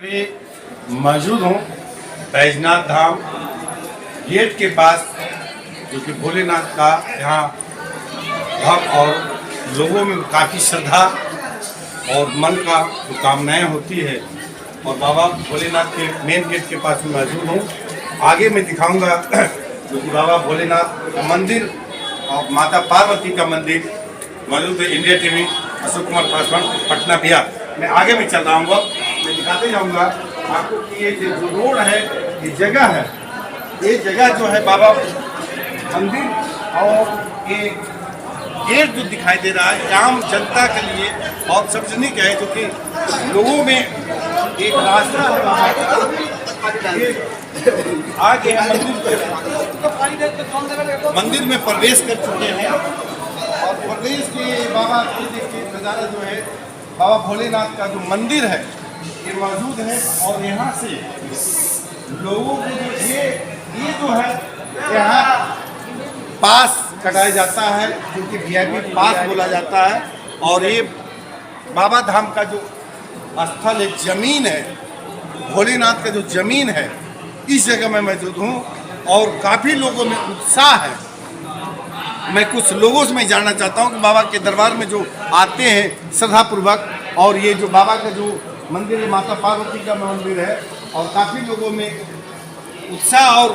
अभी मौजूद हूँ बैजनाथ धाम गेट के पास, जो कि भोलेनाथ का यहाँ भक्त और लोगों में काफ़ी श्रद्धा और मन का जो कामनाएं होती है, और बाबा भोलेनाथ के मेन गेट के पास में मौजूद हूँ। आगे मैं दिखाऊंगा जो कि बाबा भोलेनाथ का मंदिर और माता पार्वती का मंदिर मौजूद है। India TV Ashok Kumar Paswan, Patna Bihar. मैं आगे में चल रहा हूँ, मैं दिखाते जाऊँगा आपको कि ये जो रोड है, ये जगह है, ये जगह जो है बाबा मंदिर और ये गेट जो दिखाई दे रहा है आम जनता के लिए और सार्वजनिक है, जो कि लोगों में एक रास्ता आगे मंदिर में प्रवेश कर चुके हैं। और प्रदेश के बाबा के नज़ारा जो है, बाबा भोलेनाथ का जो मंदिर है ये मौजूद है। और यहाँ से लोगों को जो ये जो है यहाँ पास कटाया जाता है, जो कि VIP पास बोला जाता है। और ये बाबा धाम का जो स्थल है, जमीन है, भोलेनाथ का जो जमीन है, इस जगह में मौजूद हूँ। और काफ़ी लोगों में उत्साह है। मैं कुछ लोगों से मैं जानना चाहता हूँ कि बाबा के दरबार में जो आते हैं श्रद्धापूर्वक, और ये जो बाबा का जो मंदिर है, माता पार्वती का मंदिर है, और काफ़ी लोगों में उत्साह और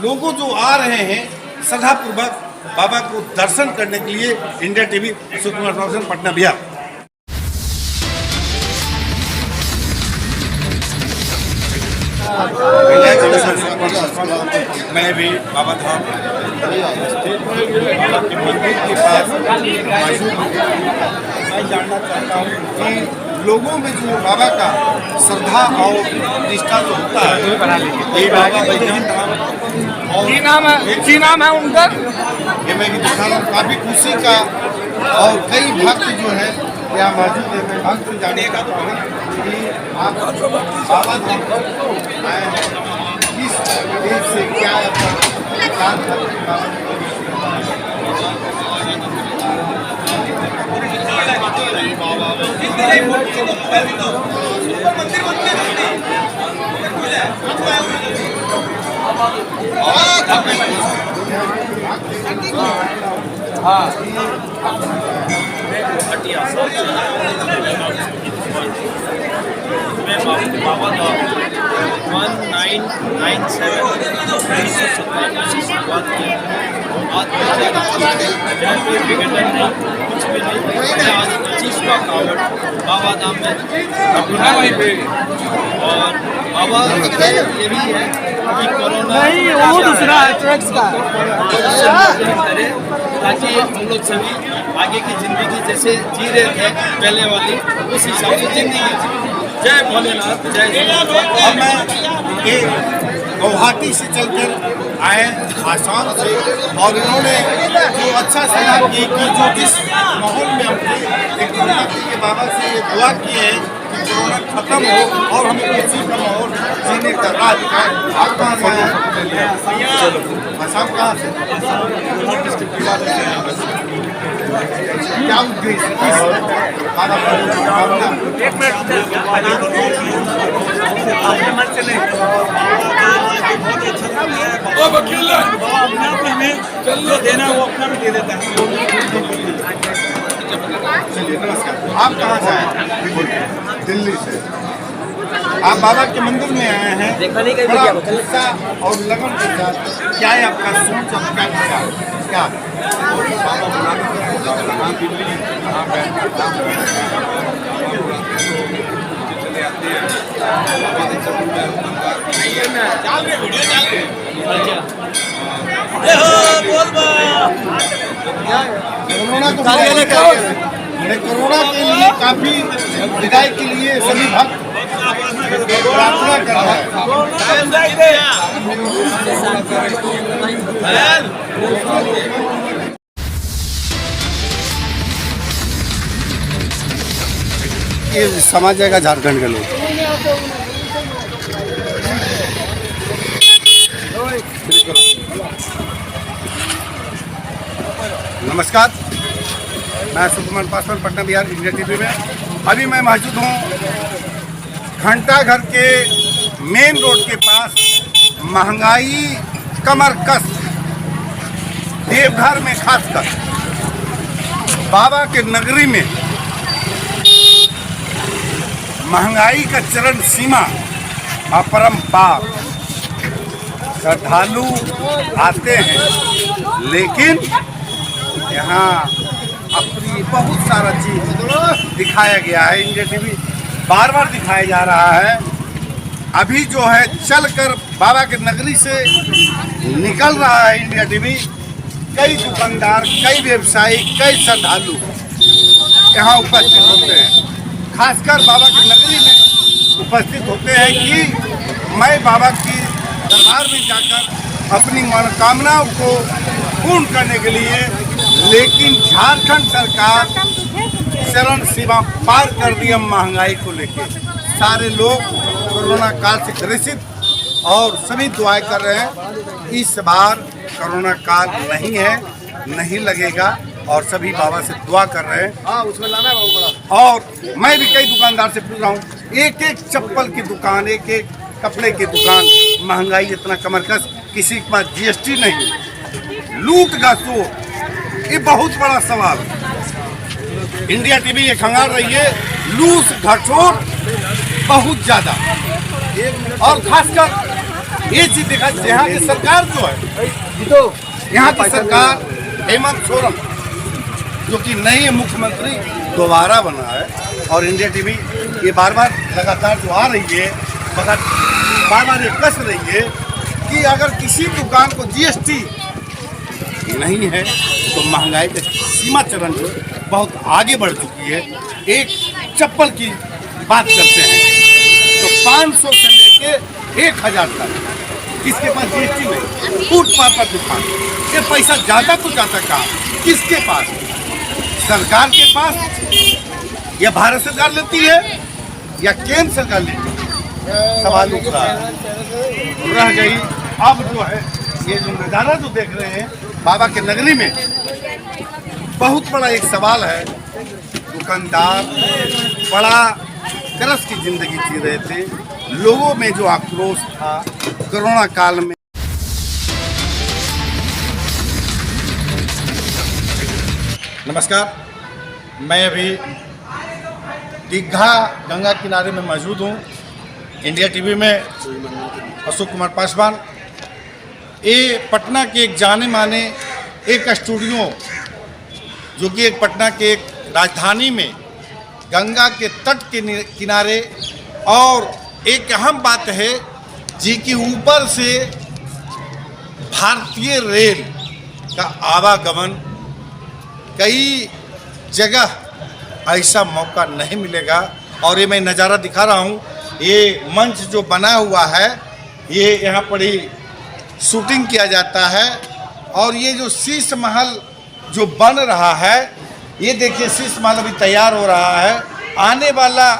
लोगों जो आ रहे हैं श्रद्धापूर्वक बाबा को दर्शन करने के लिए। India TV Ashok Kumar Paswan, Patna Bihar. मैं भी बाबा धाम बाबा के मंदिर के पास मौजूद हूँ। मैं जानना चाहता हूँ कि लोगों में जो बाबा का श्रद्धा और निष्ठा जो होता है, ये बाबा बैजनाथ धाम और की नाम है उनका, ये मैं भी दिखा रहा हूँ। काफ़ी खुशी का और कई भक्त जो है यहाँ मौजूद है। मैं भक्त से जानने का चाहता हूँ कि आप बाबा धाम आए हैं, किस देश से क्या काम करते हैं? बाबा धाम 1997 से शुरुआत की। आज जहाँ पे विघटन नहीं, कुछ भी नहीं। आज 25वां कावड़ बाबा धाम में और बाबा ये भी है कि कोरोना नहीं वो दूसरा है ट्रक्स का, करे ताकि हम लोग सभी आगे की जिंदगी जैसे जी रहे थे पहले वाली, उस हिसाब से जिंदगी। जय भोलेनाथ, जय। और मैं ये गुवाहाटी से चलकर आए आसाम से, और इन्होंने जो अच्छा सलाह की कि जो जिस माहौल में हम थे, एक भोलेनाथ के बाबा से ये दुआ किए हैं कि कोरोना खत्म हो और हमें किसी का माहौल जीने का राह दिखाए। आप कहाँ से आए? आसाम कहाँ से? क्या उद्देश्य बाबा एक मिनट अपने मन से नहीं, वो वकील चलो देना, वो अपना भी दे देता है। चलिए नमस्कार। आप कहाँ से आए? दिल्ली से। आप बाबा के मंदिर में आए हैं, बड़ा उत्साह और लगन के साथ। क्या है आपका सोच और क्या क्या कोरोना के लिए काफी विदाई के लिए सभी भक्त प्रार्थना कर रहे हैं। ये समझ जाएगा झारखंड के लोग। नमस्कार, मैं अशोक कुमार पासवान, पटना बिहार, इंडिया टीवी में। अभी मैं मौजूद हूँ घंटाघर के मेन रोड के पास महंगाई कमर कस, देवघर में खासकर बाबा के नगरी में महंगाई का चरम सीमा, अपरंपार। श्रद्धालु आते हैं लेकिन यहाँ अपनी बहुत सारा चीज दिखाया गया है। इंडिया टीवी बार बार दिखाया जा रहा है। अभी जो है चलकर बाबा के नगरी से निकल रहा है इंडिया टीवी। कई दुकानदार, कई व्यवसायी, कई श्रद्धालु यहाँ उपस्थित होते हैं, खासकर बाबा की नगरी में उपस्थित होते हैं कि मैं बाबा की दरबार में जाकर अपनी मनोकामनाओं को पूर्ण करने के लिए। लेकिन झारखंड सरकार चरम सीमा पार कर दी महंगाई को लेकर। सारे लोग कोरोना काल से ग्रसित और सभी दुआएं कर रहे हैं। इस बार कोरोना काल नहीं है, नहीं लगेगा और सभी बाबा से दुआ कर रहे हैं। उसमें लाना है। और मैं भी कई दुकानदार से पूछ रहा हूँ, एक एक चप्पल की दुकान, एक एक कपड़े की दुकान, महंगाई इतना कमरकस, किसी के पास जीएसटी नहीं, लूट का शोर, ये बहुत बड़ा सवाल। इंडिया टीवी ये खंगाल रही है, लूट घसोट बहुत ज्यादा। और खासकर ये चीज देखा, यहाँ की सरकार जो है, यहाँ की सरकार हेमंत सोरेन जो कि नए मुख्यमंत्री दोबारा बना है, और इंडिया टीवी ये बार बार लगातार जो आ रही है, मगर बार बार ये कस रही है कि अगर किसी दुकान को जीएसटी नहीं है तो महंगाई की सीमा चरण जो बहुत आगे बढ़ चुकी है। एक चप्पल की बात करते हैं तो 500 से लेके 1000 तक, किसके पास जीएसटी नहीं, फुटपाथ पर दुकान, ये पैसा ज़्यादा तो जाता कहाँ, किसके पास? सरकार के पास, या भारत सरकार लेती है या केंद्र सरकार लेती है? सवाल उठ रहा है, रह गई। अब जो है ये जो नज़ारा जो देख रहे हैं बाबा के नगरी में, बहुत बड़ा एक सवाल है। दुकानदार बड़ा तरस की जिंदगी जी रहे थे, लोगों में जो आक्रोश था कोरोना काल में। नमस्कार, मैं अभी दीघा गंगा किनारे में मौजूद हूँ। इंडिया टीवी में अशोक कुमार पासवान, ये पटना के एक जाने माने एक स्टूडियो जो कि एक पटना के एक राजधानी में गंगा के तट के किनारे, और एक अहम बात है जी कि ऊपर से भारतीय रेल का आवागमन, कई जगह ऐसा मौका नहीं मिलेगा। और ये मैं नज़ारा दिखा रहा हूँ, ये मंच जो बना हुआ है, ये यहाँ पर ही शूटिंग किया जाता है। और ये जो शीश महल जो बन रहा है, ये देखिए शीश महल अभी तैयार हो रहा है। आने वाला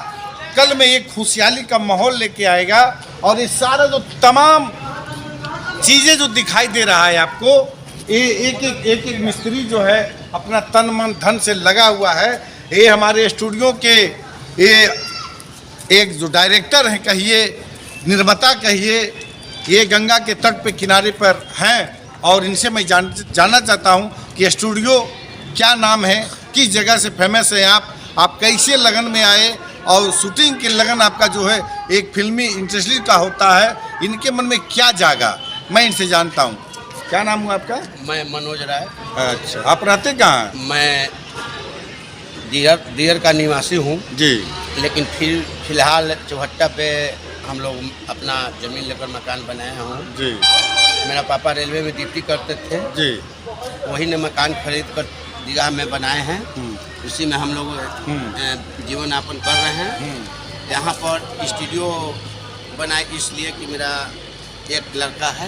कल में एक खुशहाली का माहौल लेके आएगा। और ये सारा जो तमाम चीज़ें जो दिखाई दे रहा है आपको, ये एक मिस्त्री जो है अपना तन मन धन से लगा हुआ है। ये हमारे स्टूडियो के ये एक जो डायरेक्टर हैं कहिए, निर्माता कहिए, ये गंगा के तट पे किनारे पर हैं। और इनसे मैं जानना चाहता हूँ कि स्टूडियो क्या नाम है, किस जगह से फेमस है आप कैसे लगन में आए, और शूटिंग के लगन आपका जो है एक फिल्मी इंडस्ट्री का होता है, इनके मन में क्या जागा, मैं इनसे जानता हूँ। क्या नाम हुआ आपका? मैं मनोज राय। अच्छा, आप रहते कहाँ हैं? मैं दियर का निवासी हूँ जी, लेकिन फिलहाल चौहट्टा पे हम लोग अपना ज़मीन लेकर मकान बनाए हूँ जी। मेरा पापा रेलवे में ड्यूटी करते थे जी, वही ने मकान खरीद कर दीघा में बनाए हैं। उसी में हम लोग जीवन यापन कर रहे हैं। यहाँ पर स्टूडियो बनाए इसलिए कि मेरा एक लड़का है,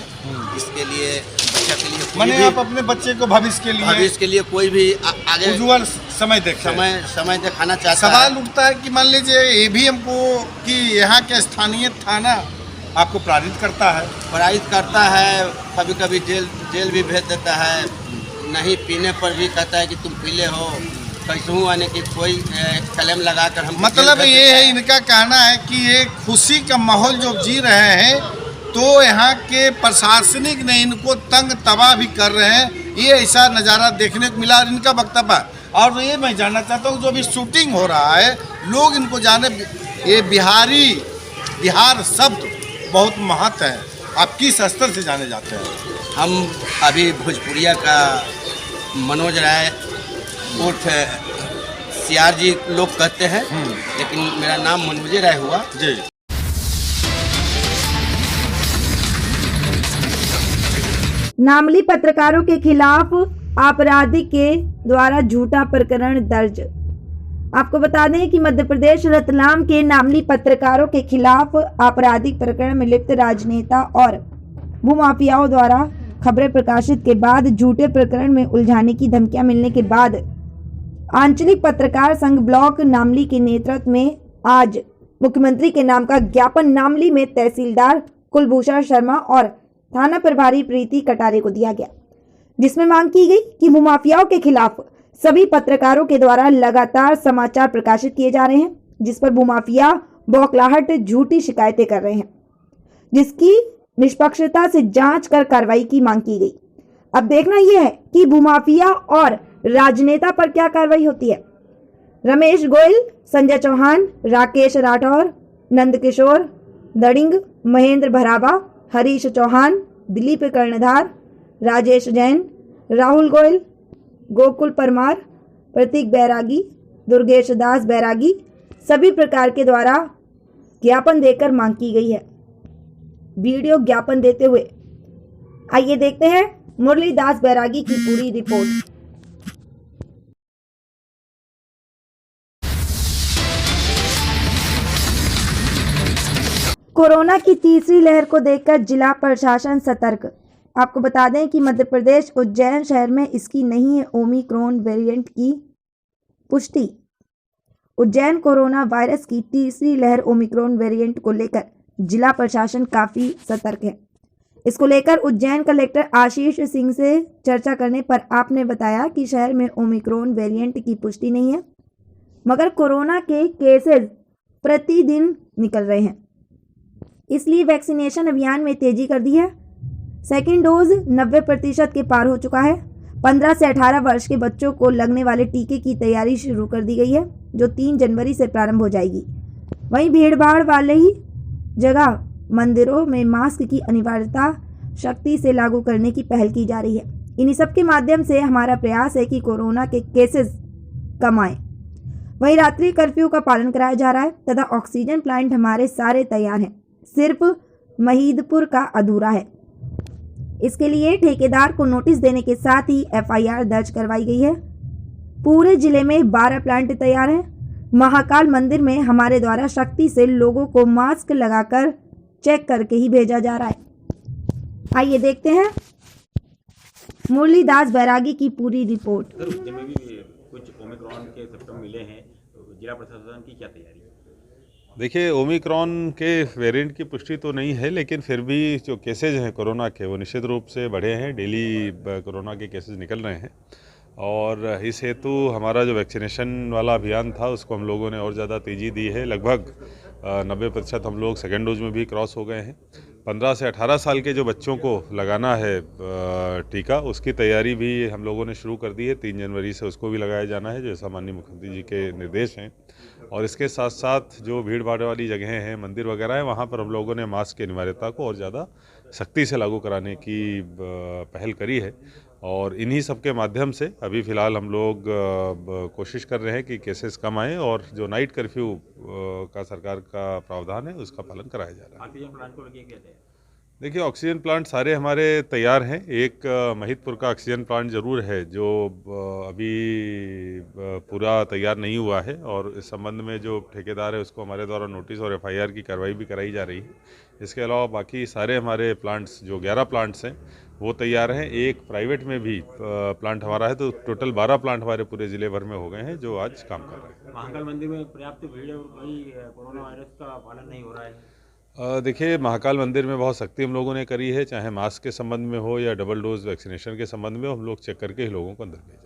इसके लिए बच्चा के लिए मैंने आप अपने बच्चे को भविष्य के लिए कोई भी आगे उज्ज्वल समय दिखाना चाहता है। सवाल उठता है कि मान लीजिए ये भी हमको कि यहाँ के स्थानीय थाना आपको प्रेरित करता है, कभी कभी जेल भी भेज देता है, नहीं पीने पर भी कहता है कि तुम पीले हो, कैसे आने की कोई कलम लगाकर हम मतलब ये है, इनका कहना है कि ये खुशी का माहौल जो जी रहे हैं, तो यहाँ के प्रशासनिक ने इनको तंग तबाह भी कर रहे हैं। ये ऐसा नज़ारा देखने को मिला इनका वक्तव्य। और ये मैं जानना चाहता हूँ, जो अभी शूटिंग हो रहा है, लोग इनको जाने, ये बिहार शब्द बहुत महत्व है, आप किस स्तर से जाने जाते हैं? हम अभी भोजपुरिया का मनोज राय उर्फ सियार जी लोग कहते हैं, लेकिन मेरा नाम मनोज राय हुआ जी। नामली पत्रकारों के खिलाफ आपराधिक के द्वारा झूठा प्रकरण दर्ज। आपको बता दें कि मध्य प्रदेश रतलाम के नामली पत्रकारों के खिलाफ आपराधिक प्रकरण में लिप्त राजनेता और भूमाफियाओं द्वारा खबरें प्रकाशित के बाद झूठे प्रकरण में उलझाने की धमकियां मिलने के बाद आंचलिक पत्रकार संघ ब्लॉक नामली के नेतृत्व में आज मुख्यमंत्री के नाम का ज्ञापन नामली में तहसीलदार कुलभूषण शर्मा और थाना प्रभारी प्रीति कटारे को दिया गया, जिसमें मांग की गई कि भूमाफियाओं के खिलाफ सभी पत्रकारों के द्वारा लगातार समाचार प्रकाशित किए जा रहे हैं, जिस पर भूमाफिया बौखलाहट झूठी शिकायतें कर रहे हैं, जिसकी निष्पक्षता से जांच कर कार्रवाई की मांग की गई। अब देखना यह है कि भूमाफिया और राजनेता पर क्या कार्रवाई होती है। रमेश गोयल, संजय चौहान, राकेश राठौर, नंदकिशोर दड़िंग, महेंद्र भरावा, हरीश चौहान, दिलीप कर्णधार, राजेश जैन, राहुल गोयल, गोकुल परमार, प्रतीक बैरागी, दुर्गेश दास बैरागी सभी प्रकार के द्वारा ज्ञापन देकर मांग की गई है। वीडियो ज्ञापन देते हुए आइए देखते हैं मुरलीदास बैरागी की पूरी रिपोर्ट। कोरोना की तीसरी लहर को देखकर जिला प्रशासन सतर्क। आपको बता दें कि मध्य प्रदेश उज्जैन शहर में इसकी नहीं है ओमिक्रॉन वेरिएंट की पुष्टि। उज्जैन कोरोना वायरस की तीसरी लहर ओमिक्रॉन वेरिएंट को लेकर जिला प्रशासन काफी सतर्क है। इसको लेकर उज्जैन कलेक्टर आशीष सिंह से चर्चा करने पर आपने बताया कि शहर में ओमिक्रॉन वेरिएंट की पुष्टि नहीं है, मगर कोरोना के केसेस प्रतिदिन निकल रहे हैं, इसलिए वैक्सीनेशन अभियान में तेजी कर दी है। सेकेंड डोज 90% के पार हो चुका है। 15 से 18 वर्ष के बच्चों को लगने वाले टीके की तैयारी शुरू कर दी गई है, जो 3 जनवरी से प्रारंभ हो जाएगी। वहीं भीड़भाड़ वाले ही जगह मंदिरों में मास्क की अनिवार्यता सख्ती से लागू करने की पहल की जा रही है। इन्हीं सब के माध्यम से हमारा प्रयास है कि कोरोना के केसेस कम आए। वहीं रात्रि कर्फ्यू का पालन कराया जा रहा है तथा ऑक्सीजन प्लांट हमारे सारे तैयार हैं, सिर्फ महीदपुर का अधूरा है। इसके लिए ठेकेदार को नोटिस देने के साथ ही FIR दर्ज करवाई गई है। पूरे जिले में 12 प्लांट तैयार हैं। महाकाल मंदिर में हमारे द्वारा सख्ती से लोगों को मास्क लगाकर चेक करके ही भेजा जा रहा है। आइए देखते हैं मुरलीदास बैरागी की पूरी रिपोर्ट। सर, उज्जैन में भी कुछ ओमिक्रॉन के सिम्टम मिले हैं, तो जिला प्रशासन की क्या तैयारी है? देखिए, ओमिक्रॉन के वेरिएंट की पुष्टि तो नहीं है, लेकिन फिर भी जो केसेज हैं कोरोना के वो निश्चित रूप से बढ़े हैं। डेली कोरोना के केसेज निकल रहे हैं और इस हेतु हमारा जो वैक्सीनेशन वाला अभियान था उसको हम लोगों ने और ज़्यादा तेज़ी दी है। लगभग 90% हम लोग सेकेंड डोज में भी क्रॉस हो गए हैं। 15 से 18 साल के जो बच्चों को लगाना है टीका, उसकी तैयारी भी हम लोगों ने शुरू कर दी है। 3 जनवरी से उसको भी लगाया जाना है, जैसा माननीय मुख्यमंत्री जी के निर्देश हैं। और इसके साथ साथ जो भीड़ भाड़ वाली जगहें हैं, मंदिर वगैरह हैं, वहाँ पर हम लोगों ने मास्क की अनिवार्यता को और ज़्यादा सख्ती से लागू कराने की पहल करी है। और इन्हीं सब के माध्यम से अभी फ़िलहाल हम लोग कोशिश कर रहे हैं कि केसेस कम आएँ और जो नाइट कर्फ्यू का सरकार का प्रावधान है उसका पालन कराया जा रहा है। ऑक्सीजन प्लांट को लेके क्या तैयारी? देखिए, ऑक्सीजन प्लांट सारे हमारे तैयार हैं। एक महिदपुर का ऑक्सीजन प्लांट ज़रूर है जो अभी पूरा तैयार नहीं हुआ है, और इस संबंध में जो ठेकेदार है उसको हमारे द्वारा नोटिस और FIR की कार्रवाई भी कराई जा रही है। इसके अलावा बाकी सारे हमारे प्लांट्स जो 11 प्लांट्स हैं वो तैयार हैं। एक प्राइवेट में भी प्लांट हमारा है, तो टोटल 12 प्लांट हमारे पूरे ज़िले भर में हो गए हैं जो आज काम कर रहे हैं। महाकाल मंदिर में पर्याप्त भीड़ और कोई कोरोना वायरस का पालन नहीं हो रहा है? देखिए, महाकाल मंदिर में बहुत सख्ती हम लोगों ने करी है, चाहे मास्क के संबंध में हो या डबल डोज वैक्सीनेशन के संबंध में, हम लोग चेक करके ही लोगों को अंदर भेजें।